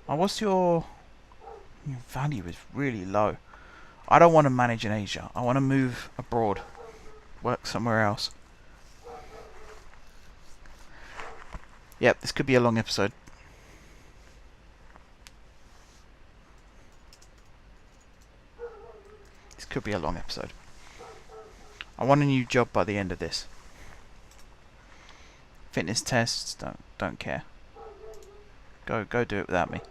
What's your value is really low. I don't want to manage in Asia. I want to move abroad. Work somewhere else. Yep, this could be a long episode. This could be a long episode. I want a new job by the end of this. Fitness tests, don't care. Go do it without me.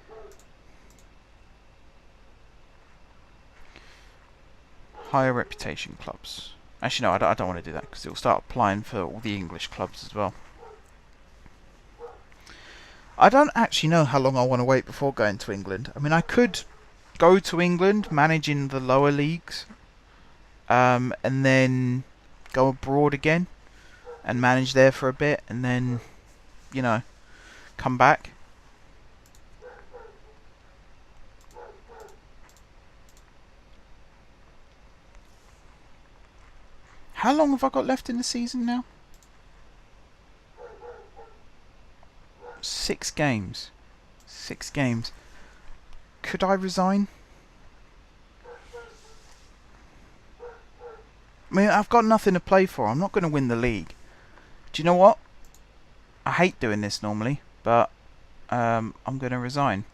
Higher reputation clubs. Actually, no, I don't want to do that because it will start applying for all the English clubs as well. I don't actually know how long I want to wait before going to England. I mean, I could go to England, manage in the lower leagues, and then go abroad again and manage there for a bit, and then, you know, come back. How long have I got left in the season now? 6 games. 6 games. Could I resign? I mean, I've got nothing to play for. I'm not going to win the league. Do you know what? I hate doing this normally, but I'm going to resign.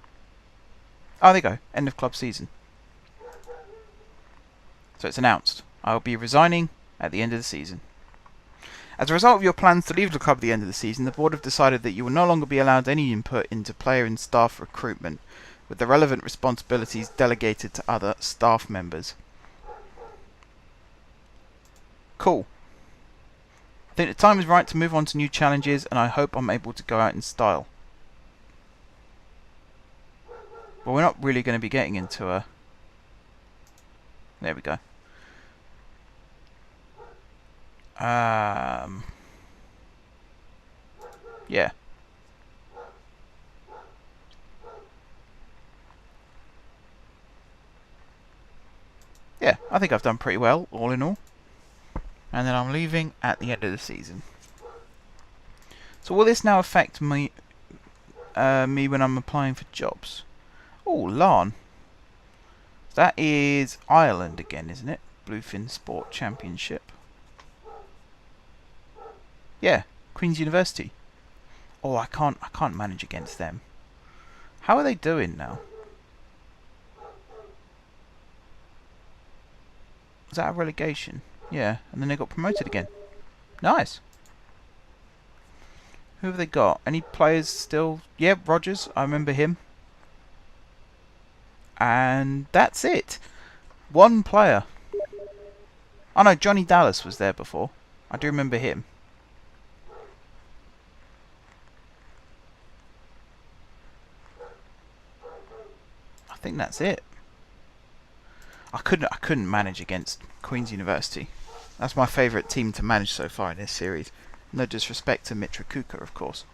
Oh, there you go. End of club season. So it's announced. I'll be resigning at the end of the season. As a result of your plans to leave the club at the end of the season, the board have decided that you will no longer be allowed any input into player and staff recruitment, with the relevant responsibilities delegated to other staff members. Cool. I think the time is right to move on to new challenges, and I hope I'm able to go out in style. Well, we're not really going to be getting into a... There we go. Yeah. Yeah, I think I've done pretty well, all in all. And then I'm leaving at the end of the season. So will this now affect me when I'm applying for jobs? Oh, LAN. That is Ireland again, isn't it? Bluefin Sport Championship. Yeah, Queen's University. Oh, I can't manage against them. How are they doing now? Was that a relegation? Yeah, and then they got promoted again. Nice. Who have they got? Any players still? Yeah, Rogers. I remember him. And that's it. One player. Oh no, Johnny Dallas was there before. I do remember him. I think that's it. I couldn't manage against Queen's University. That's my favourite team to manage so far in this series. No disrespect to Mitra Kuka, of course.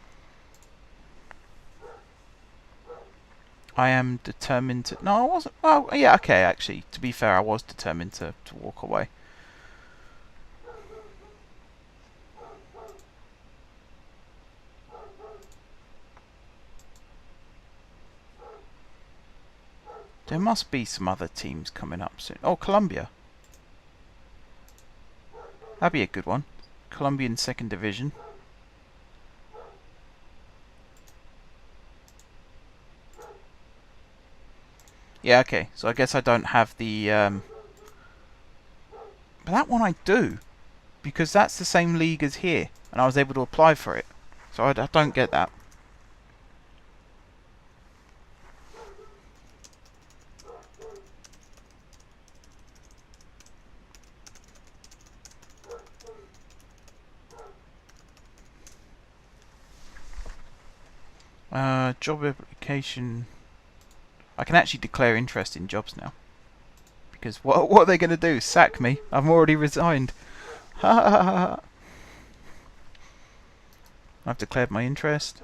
I am determined to... No, I wasn't... Well, yeah, okay, actually. To be fair, I was determined to walk away. There must be some other teams coming up soon. Oh, Colombia. That'd be a good one. Colombian 2nd Division. Yeah, okay. So I guess I don't have the... But that one I do. Because that's the same league as here. And I was able to apply for it. So I don't get that. Job application. I can actually declare interest in jobs now. Because what are they going to do? Sack me? I've already resigned. Ha ha ha ha. I've declared my interest.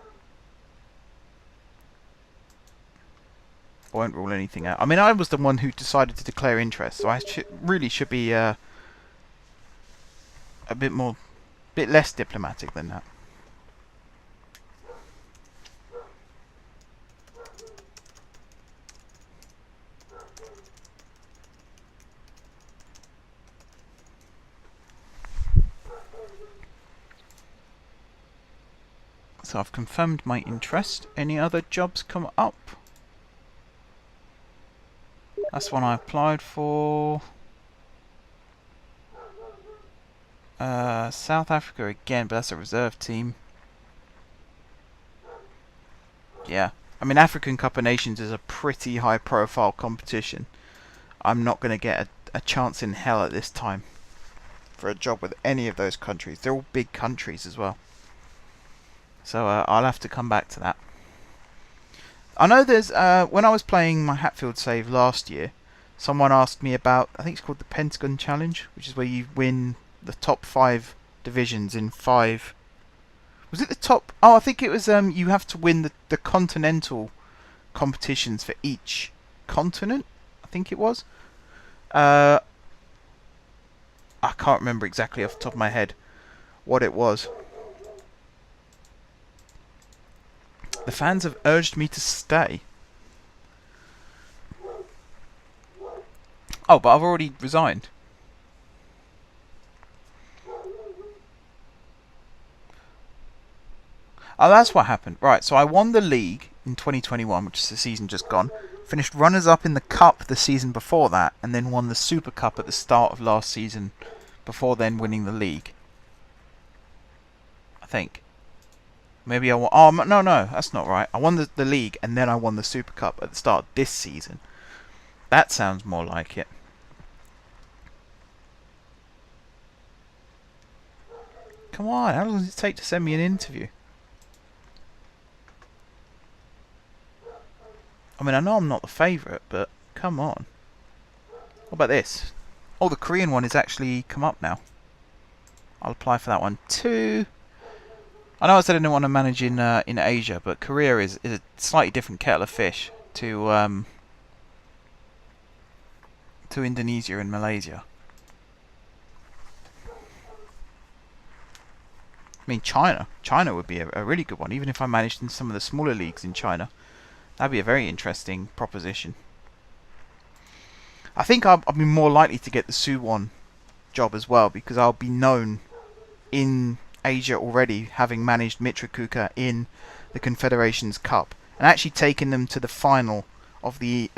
I won't rule anything out. I mean, I was the one who decided to declare interest, so I really should be a bit less diplomatic than that. So I've confirmed my interest. Any other jobs come up? That's one I applied for. South Africa again, but that's a reserve team. Yeah. I mean, African Cup of Nations is a pretty high profile competition. I'm not going to get a chance in hell at this time for a job with any of those countries. They're all big countries as well. So I'll have to come back to that. I know there's, when I was playing my Hatfield save last year, someone asked me about, I think it's called the Pentagon Challenge, which is where you win the top 5 divisions in 5. Was it the top? Oh, I think it was, you have to win the continental competitions for each continent, I think it was. I can't remember exactly off the top of my head what it was. The fans have urged me to stay. Oh, but I've already resigned. Oh, that's what happened. Right, so I won the league in 2021, which is the season just gone. Finished runners-up in the Cup the season before that, and then won the Super Cup at the start of last season, before then winning the league. I think. Maybe I won... Oh, no, that's not right. I won the league, and then I won the Super Cup at the start of this season. That sounds more like it. Come on, how long does it take to send me an interview? I mean, I know I'm not the favourite, but come on. What about this? Oh, the Korean one has actually come up now. I'll apply for that one too. I know I said I didn't want to manage in Asia, but Korea is a slightly different kettle of fish to Indonesia and Malaysia. I mean, China would be a really good one, even if I managed in some of the smaller leagues in China. That'd be a very interesting proposition. I think I'll be more likely to get the Suwon job as well, because I'll be known in Asia already, having managed Mitrakuka in the Confederations Cup and actually taken them to the final of the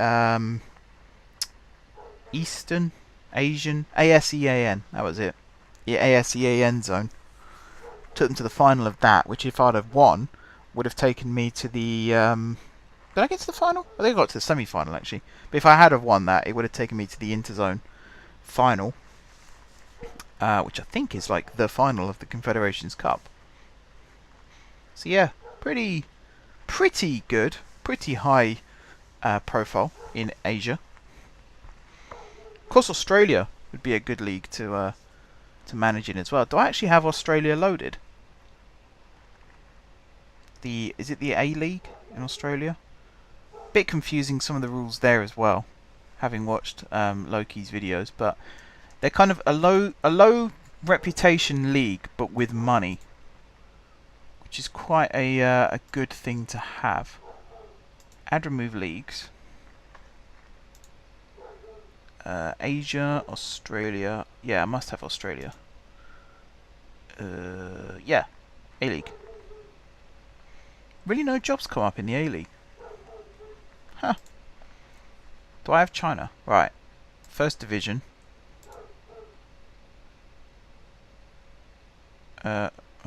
Eastern Asian ASEAN. That was it. The ASEAN zone. Took them to the final of that, which if I'd have won, would have taken me to the. Did I get to the final? I think I got to the semi-final actually. But if I had have won that, it would have taken me to the Interzone final. Which I think is like the final of the Confederations Cup. So yeah, pretty good, pretty high profile in Asia. Of course, Australia would be a good league to manage in as well. Do I actually have Australia loaded? Is it the A League in Australia? Bit confusing some of the rules there as well, having watched Loki's videos, but they're kind of a low reputation league, but with money, which is quite a good thing to have. Add remove leagues. Asia, Australia. Yeah, I must have Australia. Yeah, A League. Really, no jobs come up in the A League. Huh. Do I have China? Right. First division.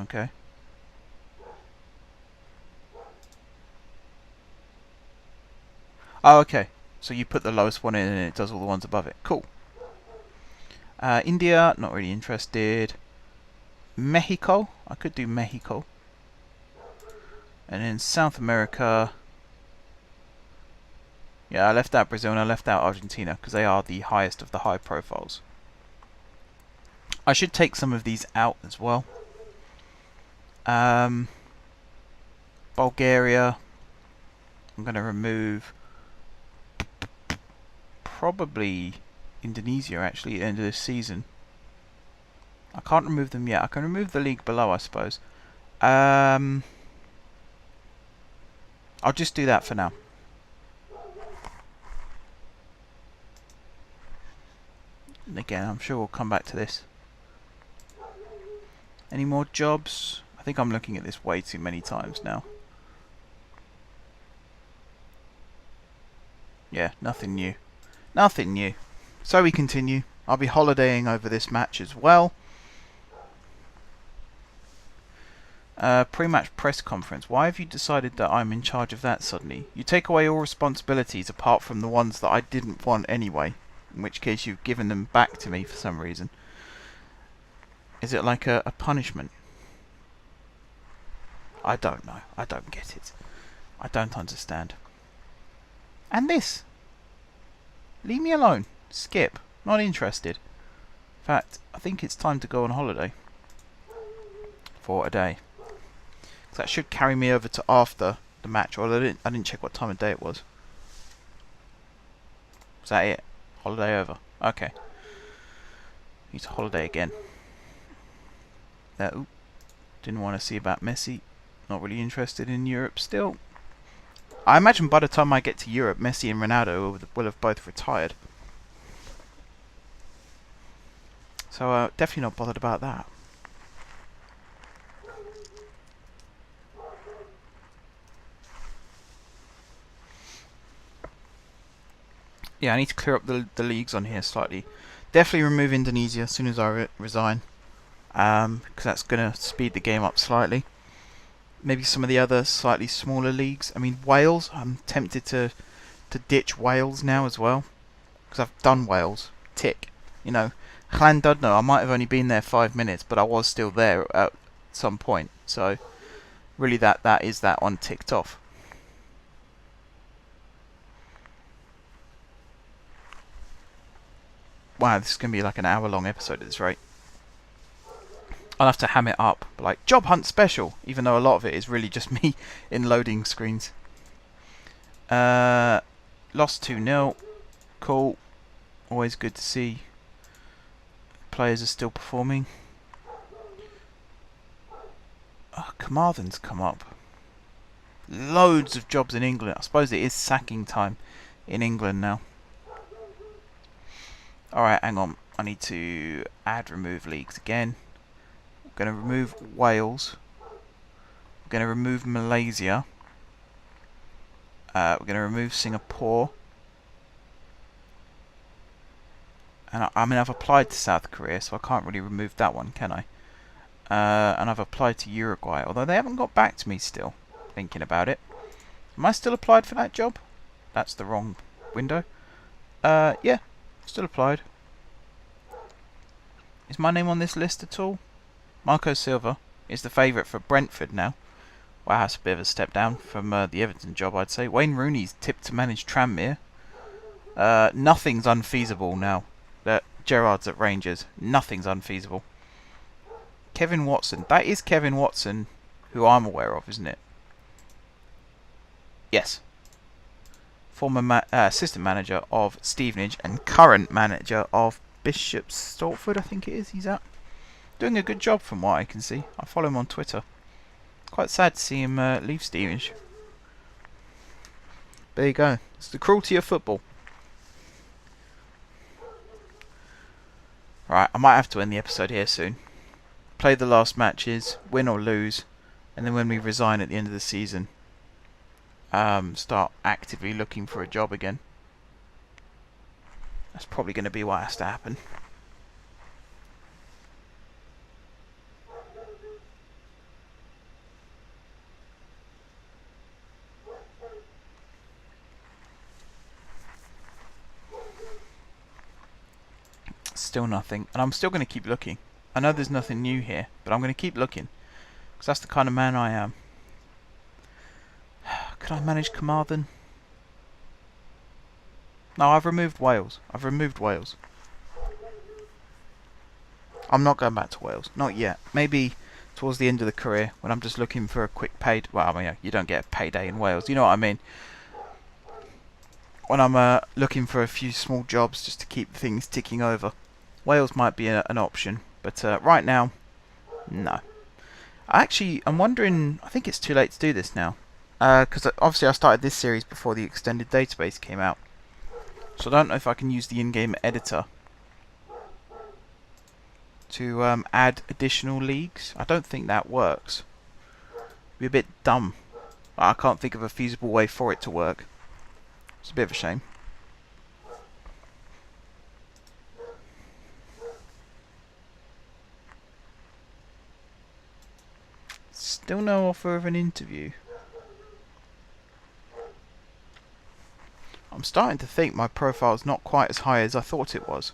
Okay. Oh, okay. So you put the lowest one in and it does all the ones above it. Cool. India, not really interested. Mexico, I could do Mexico. And then South America. Yeah, I left out Brazil and I left out Argentina because they are the highest of the high profiles. I should take some of these out as well. Bulgaria. I'm going to remove probably Indonesia actually at the end of this season. I can't remove them yet. I can remove the league below, I suppose. I'll just do that for now. And again, I'm sure we'll come back to this. Any more jobs? I think I'm looking at this way too many times now. Yeah, nothing new. Nothing new. So we continue. I'll be holidaying over this match as well. Pre-match press conference. Why have you decided that I'm in charge of that suddenly? You take away all responsibilities apart from the ones that I didn't want anyway. In which case you've given them back to me for some reason. Is it like a punishment? I don't know. I don't get it. I don't understand. And this. Leave me alone. Skip. Not interested. In fact, I think it's time to go on holiday. For a day. So that should carry me over to after the match. Or I didn't check what time of day it was. Is that it? Holiday over. Okay. Need to holiday again. Didn't want to see about Messi. Not really interested in Europe still. I imagine by the time I get to Europe, Messi and Ronaldo will have both retired. So definitely not bothered about that. Yeah, I need to clear up the leagues on here slightly. Definitely remove Indonesia as soon as I resign. Because that's going to speed the game up slightly. Maybe some of the other slightly smaller leagues. I mean, Wales, I'm tempted to ditch Wales now as well. Because I've done Wales. Tick. You know, Llandudno, I might have only been there 5 minutes, but I was still there at some point. So, really that is that one ticked off. Wow, this is going to be like an hour-long episode at this rate. I'll have to ham it up, like Job Hunt Special, even though a lot of it is really just me in loading screens. Lost 2-0. Cool. Always good to see players are still performing. Oh, Carmarthen's come up. Loads of jobs in England. I suppose it is sacking time in England now. Alright, hang on. I need to remove leagues again. We're going to remove Wales. We're going to remove Malaysia. We're going to remove Singapore. And I mean, I've applied to South Korea, so I can't really remove that one, can I? And I've applied to Uruguay, although they haven't got back to me still, thinking about it. Am I still applied for that job? That's the wrong window. Yeah, still applied. Is my name on this list at all? Marco Silva is the favourite for Brentford now. Wow, that's a bit of a step down from the Everton job, I'd say. Wayne Rooney's tipped to manage Tranmere. Nothing's unfeasible now. Gerrard's at Rangers. Nothing's unfeasible. Kevin Watson. That is Kevin Watson, who I'm aware of, isn't it? Yes. Former assistant manager of Stevenage and current manager of Bishop Stortford, I think it is he's at. Doing a good job from what I can see. I follow him on Twitter. Quite sad to see him leave Stevenage. There you go. It's the cruelty of football. Right, I might have to end the episode here soon. Play the last matches, win or lose, and then when we resign at the end of the season, start actively looking for a job again. That's probably going to be what has to happen. Still nothing, and I'm still going to keep looking. I know there's nothing new here, but I'm going to keep looking, because that's the kind of man I am. Could I manage Carmarthen? No, I've removed Wales. I've removed Wales. I'm not going back to Wales. Not yet. Maybe towards the end of the career, when I'm just looking for a quick paid... Well, I mean, you don't get a payday in Wales. You know what I mean? When I'm looking for a few small jobs just to keep things ticking over. Wales might be an option, but right now, no. I'm wondering, I think it's too late to do this now. Because obviously I started this series before the extended database came out. So I don't know if I can use the in-game editor to add additional leagues. I don't think that works. Be a bit dumb. I can't think of a feasible way for it to work. It's a bit of a shame. Still no offer of an interview. I'm starting to think my profile's not quite as high as I thought it was.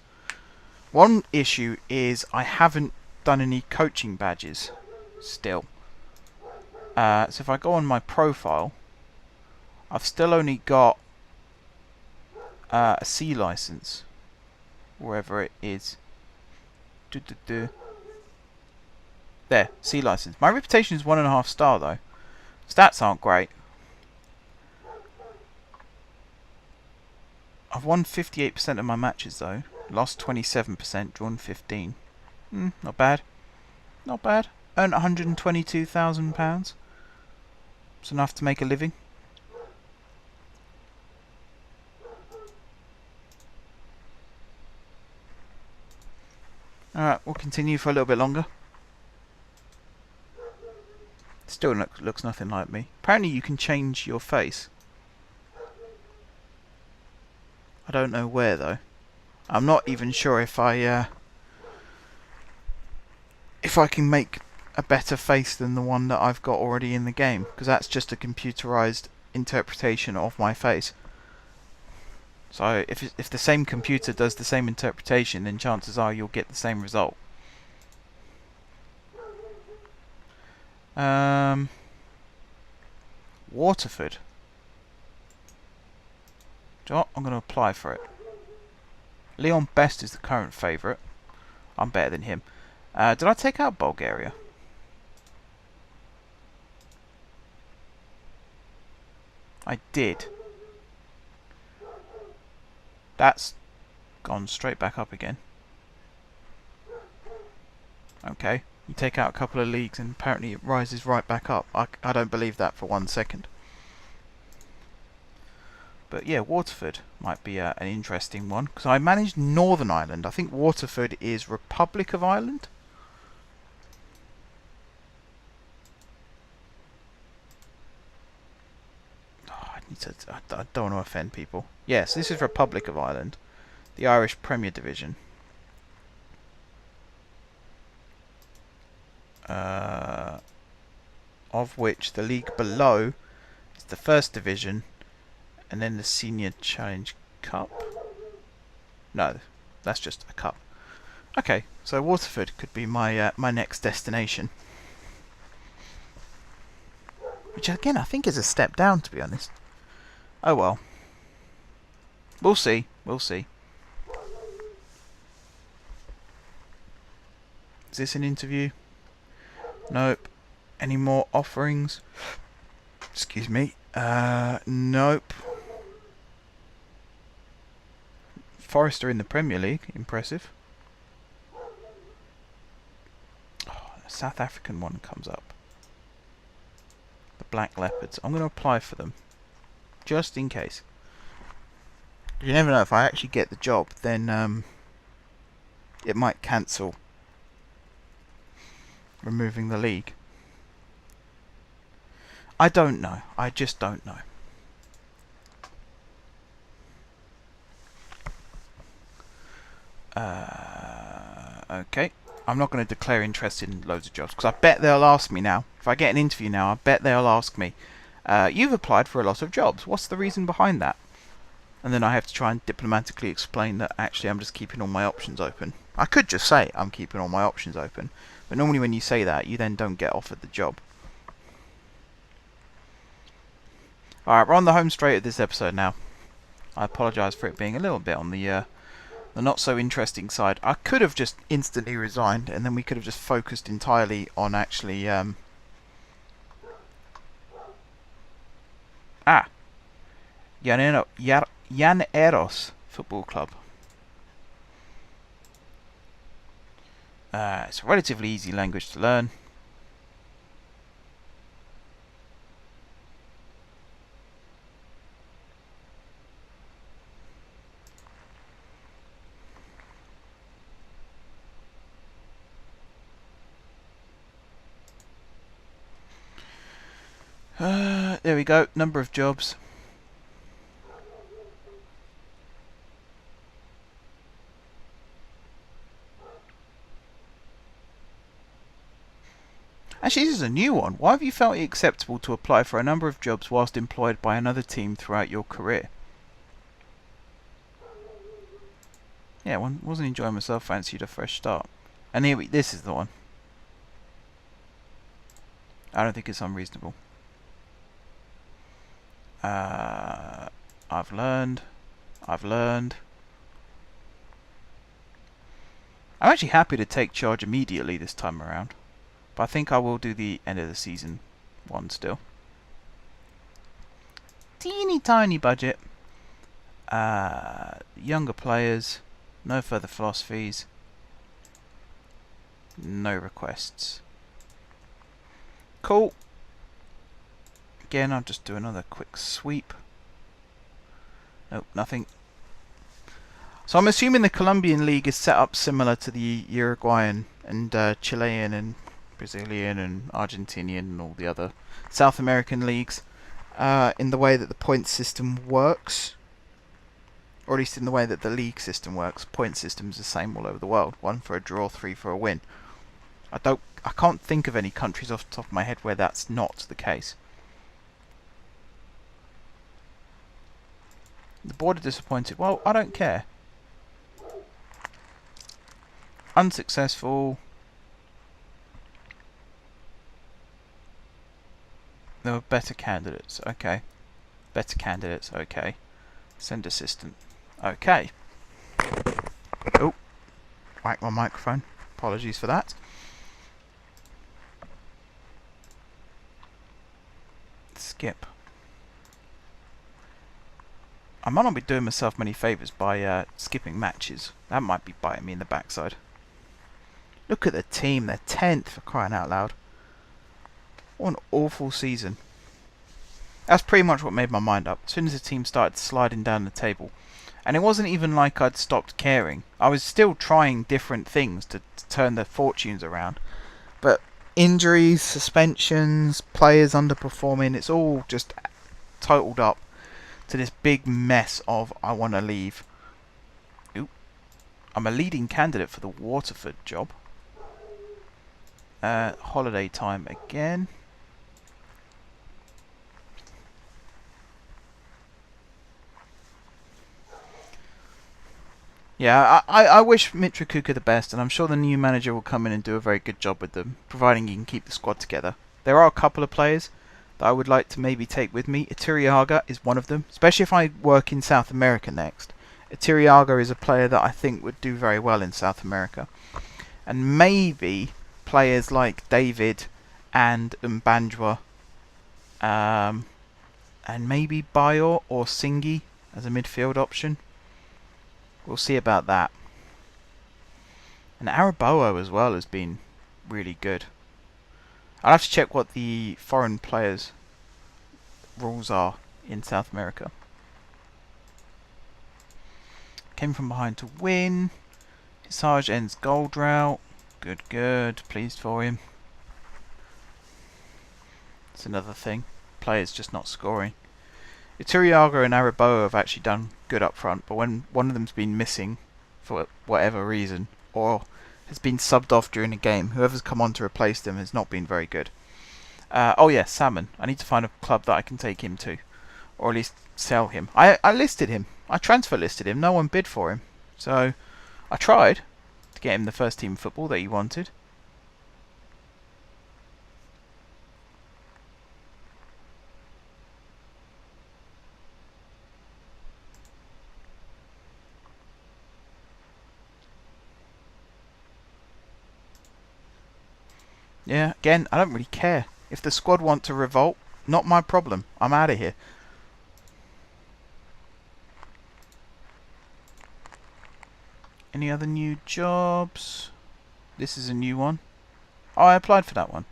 One issue is I haven't done any coaching badges still. So if I go on my profile, I've still only got a C license, wherever it is. There, C license. My reputation is 1.5 star though. Stats aren't great. I've won 58% of my matches though. Lost 27%, drawn 15. Not bad. Not bad. Earned £122,000. It's enough to make a living. Alright, we'll continue for a little bit longer. Still looks nothing like me. Apparently you can change your face. I don't know where though. I'm not even sure if I can make a better face than the one that I've got already in the game, because that's just a computerized interpretation of my face. So if the same computer does the same interpretation, then chances are you'll get the same result. Waterford. Do you know what? I'm going to apply for it. Leon Best is the current favourite. I'm better than him. Did I take out Bulgaria? I did. That's gone straight back up again. Okay. You take out a couple of leagues and apparently it rises right back up. I don't believe that for 1 second. But yeah, Waterford might be an interesting one, because I managed Northern Ireland. I think Waterford is Republic of Ireland. Oh, I don't want to offend people. Yes, this is Republic of Ireland, the Irish Premier Division. Of which the league below is the First Division, and then the Senior Challenge Cup. No, that's just a cup. Okay, so Waterford could be my my next destination, which again I think is a step down, to be honest. Oh well, we'll see. We'll see. Is this an interview? Nope. Any more offerings? Excuse me. Nope. Forrester in the Premier League. Impressive. Oh, a South African one comes up. The Black Leopards. I'm going to apply for them, just in case. You never know, if I actually get the job, then it might cancel removing the league. I don't know. I just don't know. Okay. I'm not going to declare interest in loads of jobs, because I bet they'll ask me now. If I get an interview now, I bet they'll ask me, you've applied for a lot of jobs. What's the reason behind that? And then I have to try and diplomatically explain that actually I'm just keeping all my options open. I could just say I'm keeping all my options open, but normally when you say that, you then don't get offered the job. Alright, we're on the home straight of this episode now. I apologise for it being a little bit on the not so interesting side. I could have just instantly resigned, and then we could have just focused entirely on actually Llaneros Football Club. It's a relatively easy language to learn. There we go. Number of jobs. Actually, this is a new one. Why have you felt it acceptable to apply for a number of jobs whilst employed by another team throughout your career? Yeah, wasn't enjoying myself, fancied a fresh start. And here this is the one. I don't think it's unreasonable. I've learned. I'm actually happy to take charge immediately this time around. But I think I will do the end of the season one still. Teeny tiny budget. Younger players. No further philosophies. No requests. Cool. Again, I'll just do another quick sweep. Nope, nothing. So I'm assuming the Colombian League is set up similar to the Uruguayan and Chilean and Brazilian and Argentinian and all the other South American leagues in the way that the point system works. Or at least in the way that the league system works. Point system's the same all over the world. 1 for a draw, 3 for a win. I can't think of any countries off the top of my head where that's not the case. The board are disappointed. Well, I don't care. Unsuccessful. There were better candidates. Okay. Better candidates. Okay. Send assistant. Okay. Oh. Whack my microphone. Apologies for that. Skip. I might not be doing myself many favours by skipping matches. That might be biting me in the backside. Look at the team. They're 10th, for crying out loud. What an awful season. That's pretty much what made my mind up. As soon as the team started sliding down the table. And it wasn't even like I'd stopped caring. I was still trying different things to turn their fortunes around. But injuries, suspensions, players underperforming, it's all just totaled up to this big mess of I want to leave. Oop. I'm a leading candidate for the Waterford job. Holiday time again. Yeah, I wish Mitrokuka the best, and I'm sure the new manager will come in and do a very good job with them, providing he can keep the squad together. There are a couple of players that I would like to maybe take with me. Ituriaga is one of them, especially if I work in South America next. Ituriaga is a player that I think would do very well in South America. And maybe players like David and Mbanjwa, and maybe Bayo or Singi as a midfield option. We'll see about that. And Araboa as well has been really good. I'll have to check what the foreign players' rules are in South America. Came from behind to win. Sarge ends goal drought. Good, good. Pleased for him. It's another thing. Players just not scoring. Ituriaga and Araboa have actually done good up front, but when one of them's been missing for whatever reason, or has been subbed off during a game, whoever's come on to replace them has not been very good. Oh yeah, Salmon. I need to find a club that I can take him to, or at least sell him. I listed him. I transfer listed him. No one bid for him, so I tried to get him the first team football that he wanted. Yeah, again, I don't really care. If the squad want to revolt, not my problem. I'm out of here. Any other new jobs? This is a new one. Oh, I applied for that one.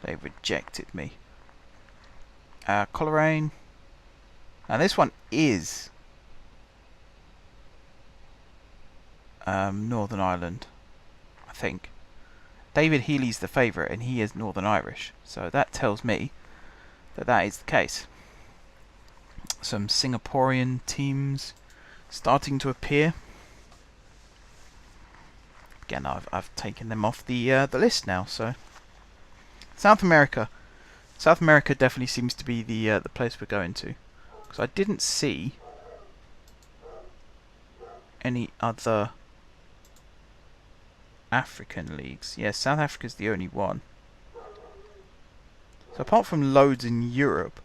They rejected me. Coleraine. Now this one is Northern Ireland, I think. David Healy's the favourite, and he is Northern Irish. So that tells me that is the case. Some Singaporean teams starting to appear. Again, I've taken them off the list now. So South America definitely seems to be the place we're going to, because I didn't see any other African leagues. Yes, South Africa's the only one. So apart from loads in Europe,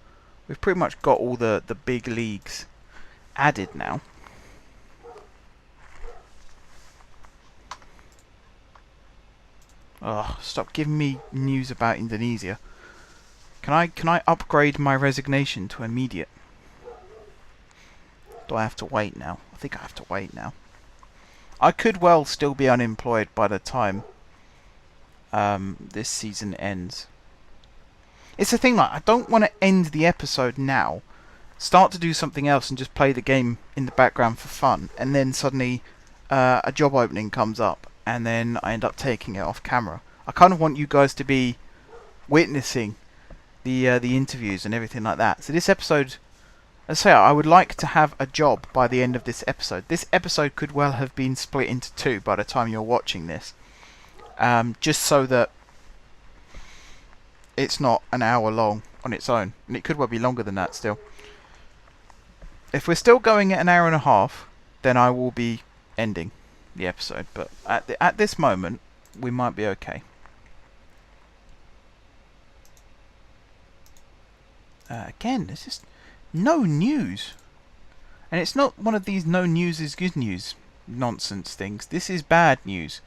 we've pretty much got all the big leagues added now. Oh, stop giving me news about Indonesia. Can I upgrade my resignation to immediate? Do I have to wait now? I think I have to wait now. I could well still be unemployed by the time this season ends. It's the thing, like, I don't want to end the episode now, start to do something else and just play the game in the background for fun, and then suddenly a job opening comes up, and then I end up taking it off camera. I kind of want you guys to be witnessing the interviews and everything like that. So this episode, as I say, I would like to have a job by the end of this episode. This episode could well have been split into two by the time you're watching this, just so that it's not an hour long on its own, and it could well be longer than that still. If we're still going at an hour and a half, then I will be ending the episode, but at this moment we might be okay. Again, there's just no news, and it's not one of these no news is good news nonsense things. This is bad news.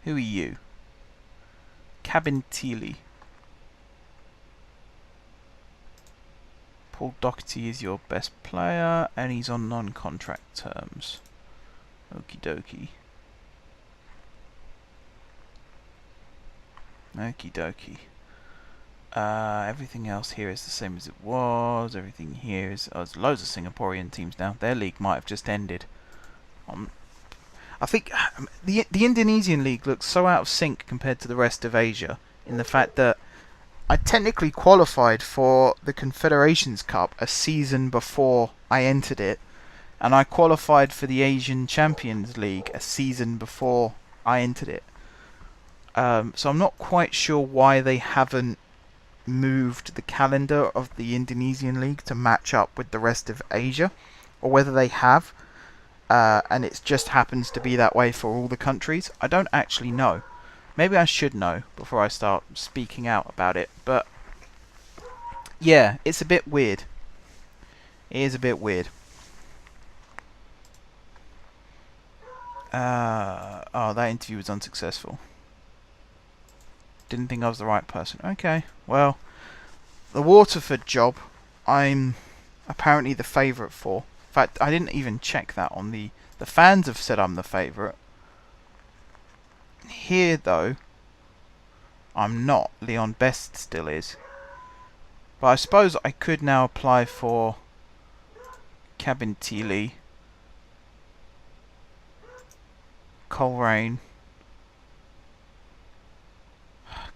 Who are you? Cabintili. Paul Doherty is your best player, and he's on non-contract terms. Okie dokie. Okie dokie. Everything else here is the same as it was. Everything here is... Oh, there's loads of Singaporean teams now. Their league might have just ended. I think the Indonesian league looks so out of sync compared to the rest of Asia, in the fact that I technically qualified for the Confederations Cup a season before I entered it, and I qualified for the Asian Champions League a season before I entered it. So I'm not quite sure why they haven't moved the calendar of the Indonesian league to match up with the rest of Asia, or whether they have, and it just happens to be that way for all the countries. I don't actually know. Maybe I should know before I start speaking out about it, but yeah, it's a bit weird. It is a bit weird. Oh, that interview was unsuccessful. Didn't think I was the right person. Okay, well, the Waterford job, I'm apparently the favourite for. In fact, I didn't even check that on the fans have said I'm the favourite. Here, though, I'm not. Leon Best still is. But I suppose I could now apply for Cabintili, Coleraine,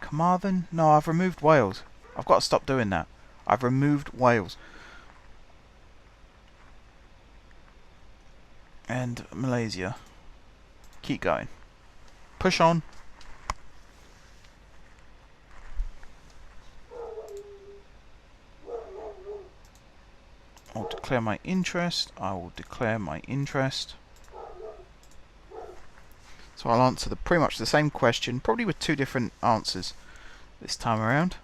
Carmarthen? No, I've removed Wales. I've got to stop doing that. I've removed Wales. And Malaysia. Keep going. Push on. I'll declare my interest. I will declare my interest. So I'll answer pretty much the same question, probably with two different answers this time around.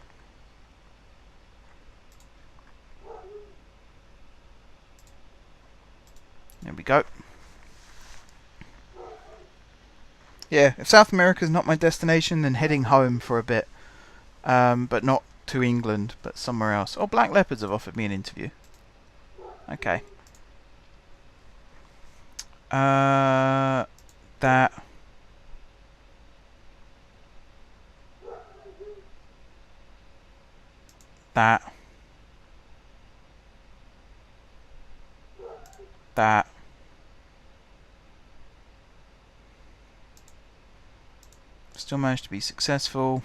There we go. Yeah, if South America's not my destination, then heading home for a bit. But not to England, but somewhere else. Oh, Black Leopards have offered me an interview. Okay. That... Still managed to be successful.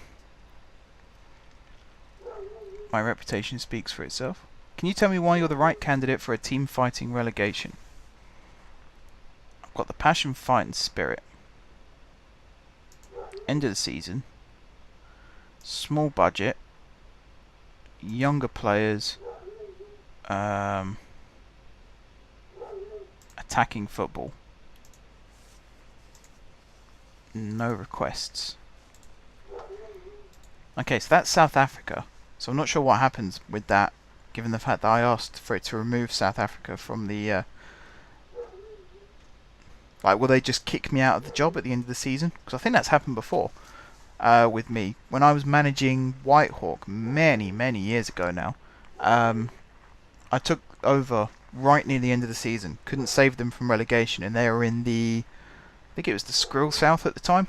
My reputation speaks for itself. Can you tell me why you're the right candidate for a team fighting relegation? I've got the passion, fight and spirit. End of the season. Small budget. Younger players. Attacking football. No requests. Okay, so that's South Africa. So I'm not sure what happens with that, given the fact that I asked for it to remove South Africa from the... like, will they just kick me out of the job at the end of the season? Because I think that's happened before with me. When I was managing Whitehawk many, many years ago now, I took over right near the end of the season. Couldn't save them from relegation, and they were in the... I think it was the Skrill South at the time.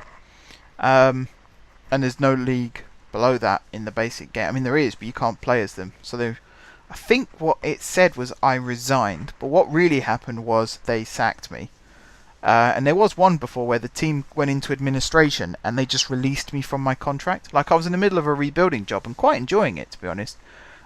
And there's no league below that in the basic game. I mean, there is, but you can't play as them. So I think what it said was I resigned, but what really happened was they sacked me. And there was one before where the team went into administration and they just released me from my contract. Like, I was in the middle of a rebuilding job and quite enjoying it, to be honest.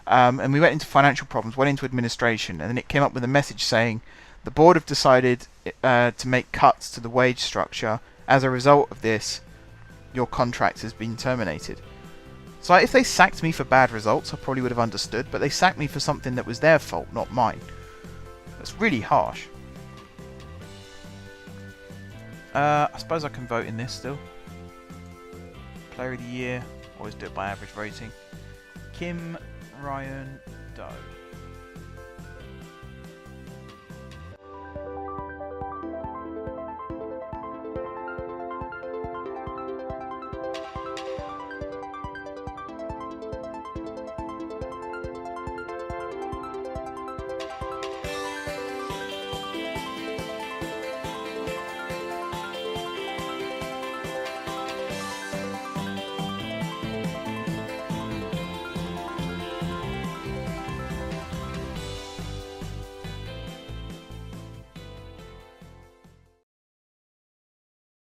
And we went into financial problems, went into administration, and then it came up with a message saying the board have decided to make cuts to the wage structure. As a result of this, your contract has been terminated. So if they sacked me for bad results, I probably would have understood, but they sacked me for something that was their fault, not mine. That's really harsh. I suppose I can vote in this still. Player of the year, always do it by average rating. Kim Ryan Doe.